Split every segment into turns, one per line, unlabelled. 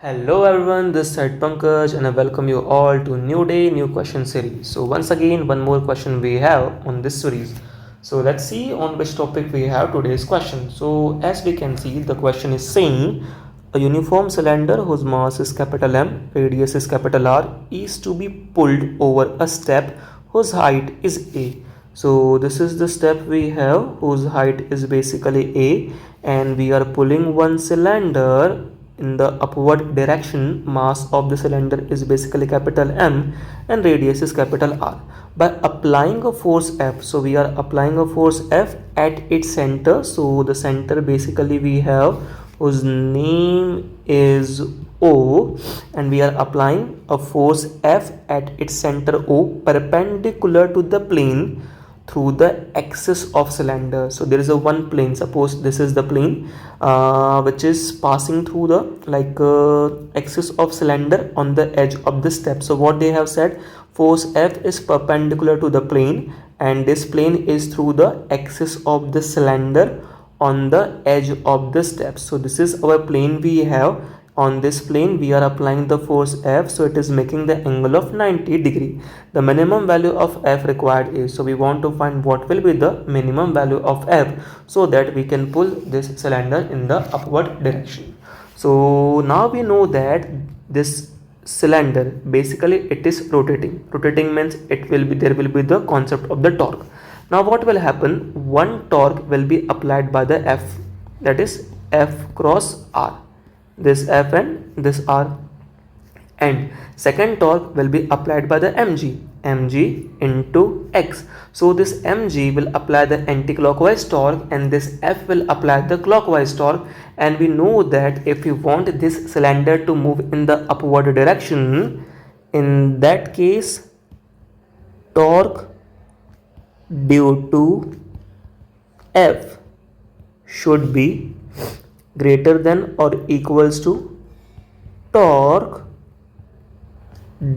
Hello everyone, this is Side Pankaj and I welcome you all to new day, new question series. So once again, one more question we have on this series. So let's see on which topic we have today's question. So as we can see, the question is saying a uniform cylinder whose mass is capital M, radius is capital R, is to be pulled over a step whose height is A. So this is the step we have whose height is basically A, and we are pulling one cylinder in the upward direction. Mass of the cylinder is basically capital M and radius is capital R. By applying a force F, so we are applying a force F at its center. So the center basically we have whose name is O, and we are applying a force F at its center O perpendicular to the plane through the axis of cylinder. So there is a one plane, suppose this is the plane which is passing through the axis of cylinder on the edge of the step. So what they have said, force F is perpendicular to the plane and this plane is through the axis of the cylinder on the edge of the step. So this is our plane we have. On this plane we are applying the force F, so it is making the angle of 90 degree. The minimum value of F required is, so we want to find what will be the minimum value of F so that we can pull this cylinder in the upward direction. So now we know that this cylinder basically it is rotating means it will be, there will be the concept of the torque. Now what will happen, one torque will be applied by the F, that is F cross R, this F and this R, and second torque will be applied by the mg into x. So this mg will apply the anti-clockwise torque and this F will apply the clockwise torque, and we know that if you want this cylinder to move in the upward direction, in that case torque due to F should be greater than or equals to torque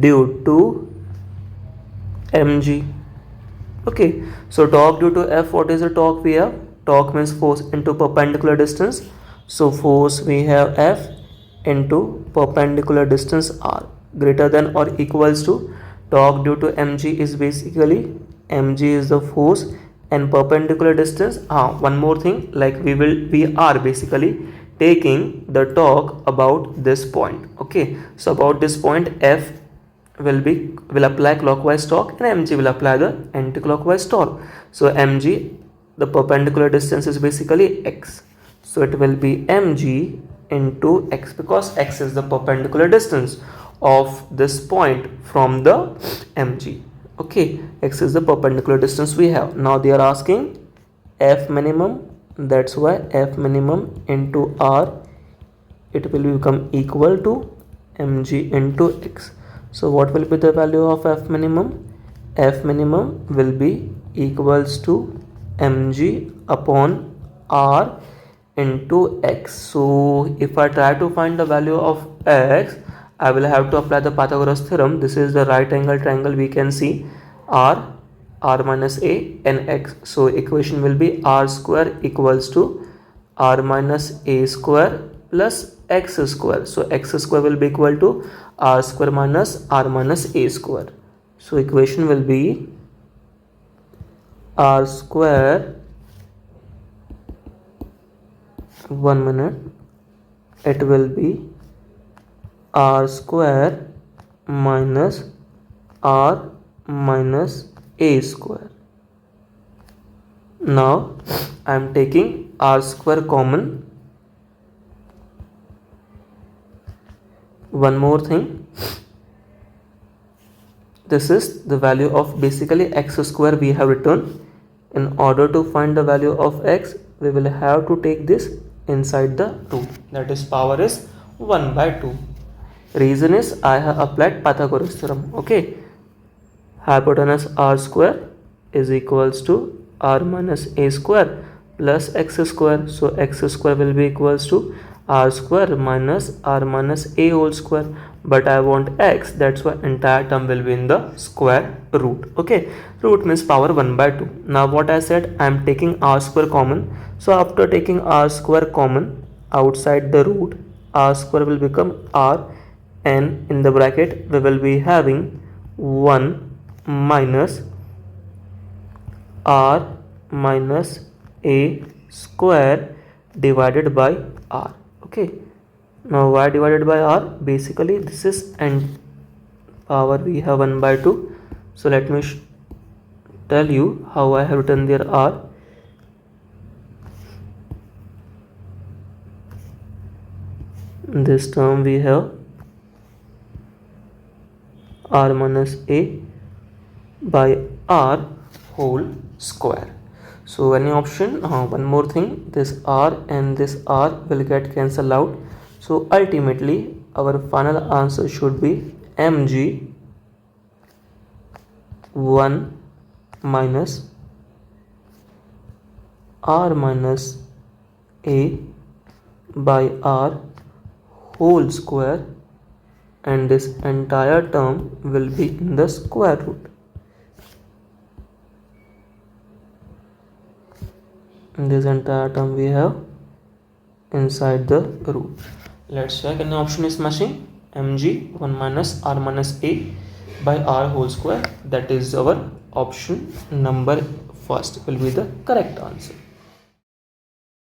due to mg. Okay, so torque due to F, what is the torque we have? Torque means force into perpendicular distance. So force we have F into perpendicular distance R greater than or equals to torque due to mg is basically, mg is the force and perpendicular distance. One more thing, like we are basically taking the torque about this point. Okay, so about this point F will apply clockwise torque and mg will apply the anti-clockwise torque. So mg, the perpendicular distance is basically x, so it will be mg into x because x is the perpendicular distance of this point from the mg. Okay, x is the perpendicular distance we have. Now they are asking F minimum, that's why F minimum into R, it will become equal to mg into x. So what will be the value of F minimum? F minimum will be equals to mg upon R into x. So if I try to find the value of x, I will have to apply the Pythagoras theorem. This is the right angle triangle, we can see R minus A and x. So equation will be R square equals to R minus A square plus x square. So x square will be equal to R square minus R minus A square. So equation will be R square, 1 minute, it will be R square minus R minus A square. Now I am taking R square common. One more thing, this is the value of basically x square we have written. In order to find the value of x, we will have to take this inside the root, that is power is 1 by 2. Reason is I have applied Pythagoras theorem. Okay, hypotenuse R square is equals to R minus A square plus x square. So x square will be equals to R square minus R minus A whole square, but I want x, that's why entire term will be in the square root. Okay, root means power 1 by 2. Now what I said, I am taking R square common. So after taking R square common outside the root, r square will become r, and in the bracket we will be having 1 minus r minus a square divided by r. Okay, now y divided by r, basically this is n power we have 1 by 2. So let me tell you how I have written there r. In this term we have r minus a by r whole square. So any option, one more thing, this r and this r will get cancelled out. So ultimately our final answer should be mg 1 minus r minus a by r whole square, and this entire term will be in the square root. This entire term we have inside the root. Let's check any option is matching. mg 1 minus r minus a by r whole square, that is our option number first will be the correct answer.